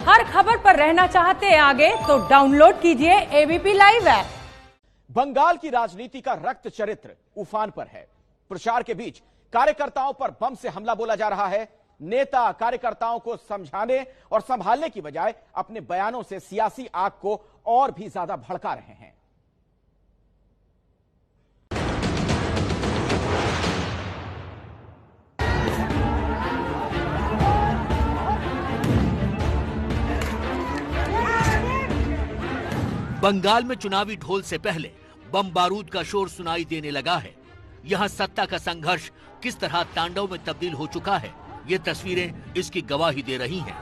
हर खबर पर रहना चाहते हैं आगे तो डाउनलोड कीजिए एबीपी लाइव ऐप। बंगाल की राजनीति का रक्त चरित्र उफान पर है। प्रचार के बीच कार्यकर्ताओं पर बम से हमला बोला जा रहा है। नेता कार्यकर्ताओं को समझाने और संभालने की बजाय अपने बयानों से सियासी आग को और भी ज्यादा भड़का रहे हैं। बंगाल में चुनावी ढोल से पहले बम बारूद का शोर सुनाई देने लगा है। यहाँ सत्ता का संघर्ष किस तरह तांडव में तब्दील हो चुका है, ये तस्वीरें इसकी गवाही दे रही हैं।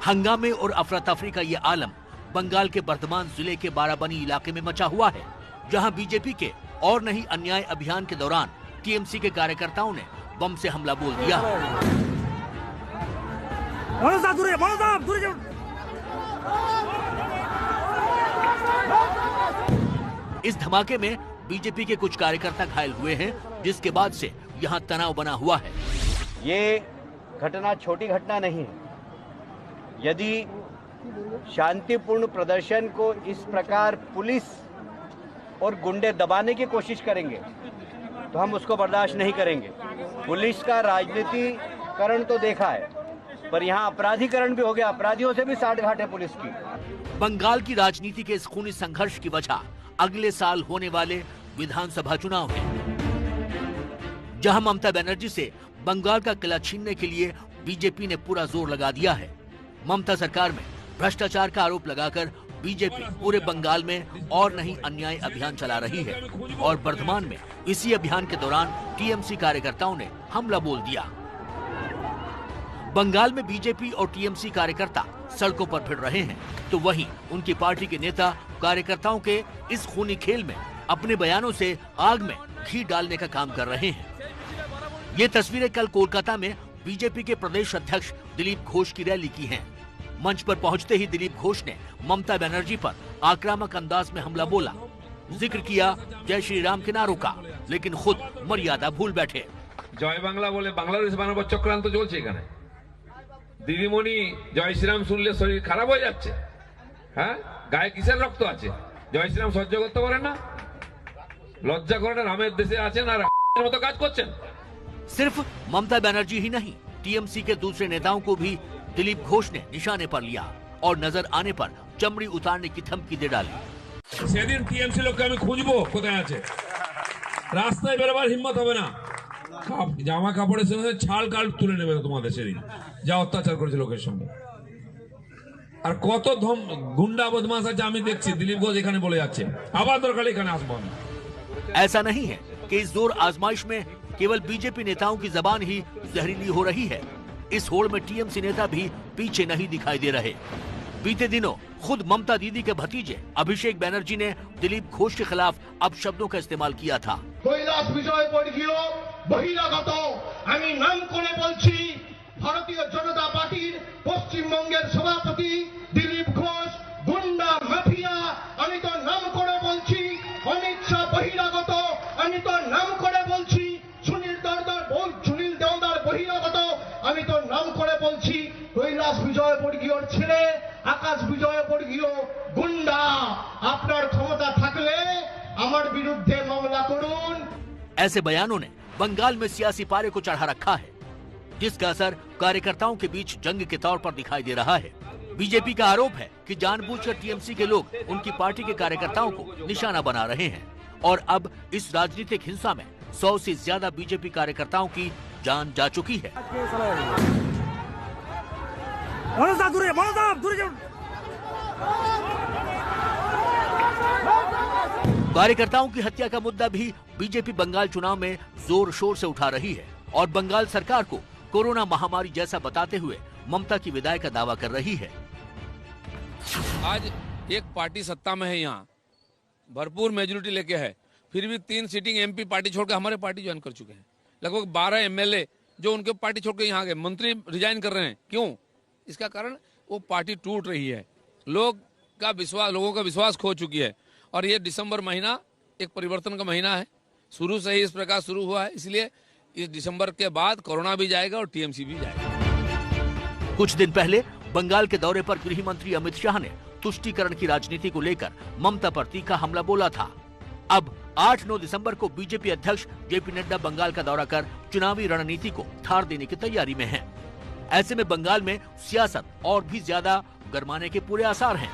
हंगामे और अफरा तफरी का ये आलम बंगाल के बर्धमान जिले के बाराबनी इलाके में मचा हुआ है, जहां बीजेपी के और नहीं अन्याय अभियान के दौरान टीएमसी के कार्यकर्ताओं ने बम से हमला बोल दिया। इस धमाके में बीजेपी के कुछ कार्यकर्ता घायल हुए हैं, जिसके बाद से यहां तनाव बना हुआ है। ये घटना छोटी घटना नहीं है। यदि शांतिपूर्ण प्रदर्शन को इस प्रकार पुलिस और गुंडे दबाने की कोशिश करेंगे तो हम उसको बर्दाश्त नहीं करेंगे। पुलिस का राजनीतिकरण तो देखा है, पर यहाँ अपराधीकरण भी हो गया। अपराधियों से भी साठगांठ है पुलिस की। बंगाल की राजनीति के इस खूनी संघर्ष की वजह अगले साल होने वाले विधानसभा चुनाव है, जहां ममता बनर्जी से बंगाल का किला छीनने के लिए बीजेपी ने पूरा जोर लगा दिया है। ममता सरकार में भ्रष्टाचार का आरोप लगाकर बीजेपी पूरे बंगाल में और नहीं अन्याय अभियान चला रही है और वर्धमान में इसी अभियान के दौरान टीएमसी कार्यकर्ताओं ने हमला बोल दिया। बंगाल में बीजेपी और टीएमसी कार्यकर्ता सड़कों पर भिड़ रहे हैं, तो वहीं उनकी पार्टी के नेता कार्यकर्ताओं के इस खूनी खेल में अपने बयानों से आग में घी डालने का काम कर रहे हैं। ये तस्वीरें कल कोलकाता में बीजेपी के प्रदेश अध्यक्ष दिलीप घोष की रैली की हैं। मंच पर पहुंचते ही दिलीप घोष ने ममता बनर्जी पर आक्रामक अंदाज में हमला बोला, जिक्र किया जय श्री राम के नारों का, लेकिन खुद मर्यादा भूल बैठे। जय बांग्ला बोले बांग्लादेश बानाबो चक्रांत चलছে এখানে। দিদিমণি জয় শ্রীরাম শুনলে শরীর খারাপ হয়ে যাচ্ছে। হ্যাঁ, গায়ে কিসের রক্ত আছে? জয় শ্রীরাম সহ্য করতে পারেন না? লজ্জা করে না? রামের দেশে আছেন আর মতো কাজ করছেন। सिर्फ ममता बनर्जी ही नहीं, टीएमसी के दूसरे नेताओं को भी दिलीप घोष ने निशाने पर लिया और नजर आने पर चमड़ी उतारने की धमकी दे डाली। সেদিন টিএমসি লোককে আমি খুঁজবো কোথায় আছে। রাস্তায় বেরোবার হিম্মত হবে না। জামা কাপড়ের সঙ্গে ছাল কাল তুলে নেবে তোমাদের সেদিন যা অত্যাচার করেছে লোকের সঙ্গে। আর কত গুন্ডা বদমাশ আছে আমি দেখছি। দিলীপ ঘোষ এখানে বলে যাচ্ছে আবার দরকার এখানে আসবো আমি। ऐसा नहीं है कि इस जोर आजमाइश में केवल बीजेपी नेताओं की जबान ही जहरीली हो रही है। इस होड़ में टीएमसी नेता भी पीछे नहीं दिखाई दे रहे। बीते दिनों खुद ममता दीदी के भतीजे अभिषेक बनर्जी ने दिलीप घोष के खिलाफ अपशब्दों का इस्तेमाल किया था। কৈলাস বিজয়বর্গীয় বহিরাগত আমি নাম করে বলছি ভারতীয় জনতা পার্টির পশ্চিমবঙ্গের সভাপতি দিলীপ ঘোষ গুন্ডা মাফিয়া। আমি তো নাম করে বলছি অমিত শাহ বহিরাগত। আমি তো নাম করে বলছি সুনীল দেওদার বহিরাগত। আমি তো নাম করে বলছি কৈলাস বিজয়বর্গীয়র ছেলে আকাশ বিজয়বর্গীয় গুন্ডা। আপনার ক্ষমতা থাকলে আমার বিরুদ্ধে মামলা করুন। ऐसे बयानों ने बंगाल में सियासी पारे को चढ़ा रखा है, जिसका असर कार्यकर्ताओं के बीच जंग के तौर पर दिखाई दे रहा है। बीजेपी का आरोप है कि जानबूझकर टीएमसी के लोग उनकी पार्टी के कार्यकर्ताओं को निशाना बना रहे हैं और अब इस राजनीतिक हिंसा में 100 से ज्यादा बीजेपी कार्यकर्ताओं की जान जा चुकी है। कार्यकर्ताओं की हत्या का मुद्दा भी बीजेपी बंगाल चुनाव में जोर शोर से उठा रही है और बंगाल सरकार को कोरोना महामारी जैसा बताते हुए ममता की विदाई का दावा कर रही है। आज एक पार्टी सत्ता में है, यहाँ भरपूर मेजोरिटी लेके है, फिर भी 3 सीटिंग एमपी पार्टी छोड़कर हमारे पार्टी ज्वाइन कर चुके हैं। लगभग 12 एमएलए जो उनके पार्टी छोड़कर यहाँ गए, मंत्री रिजाइन कर रहे हैं। क्यों? इसका कारण वो पार्टी टूट रही है, लोगों का विश्वास खो चुकी है और ये दिसंबर महीना एक परिवर्तन का महीना है, शुरू से ही इस प्रकार शुरू हुआ है, इसलिए इस दिसंबर के बाद कोरोना भी जाएगा और टीएमसी भी जाएगा। कुछ दिन पहले बंगाल के दौरे पर गृह मंत्री अमित शाह ने तुष्टीकरण की राजनीति को लेकर ममता पर तीखा हमला बोला था। अब 8-9 दिसंबर को बीजेपी अध्यक्ष जेपी नड्डा बंगाल का दौरा कर चुनावी रणनीति को धार देने की तैयारी में हैं। ऐसे में बंगाल में सियासत और भी ज्यादा गरमाने के पूरे आसार हैं।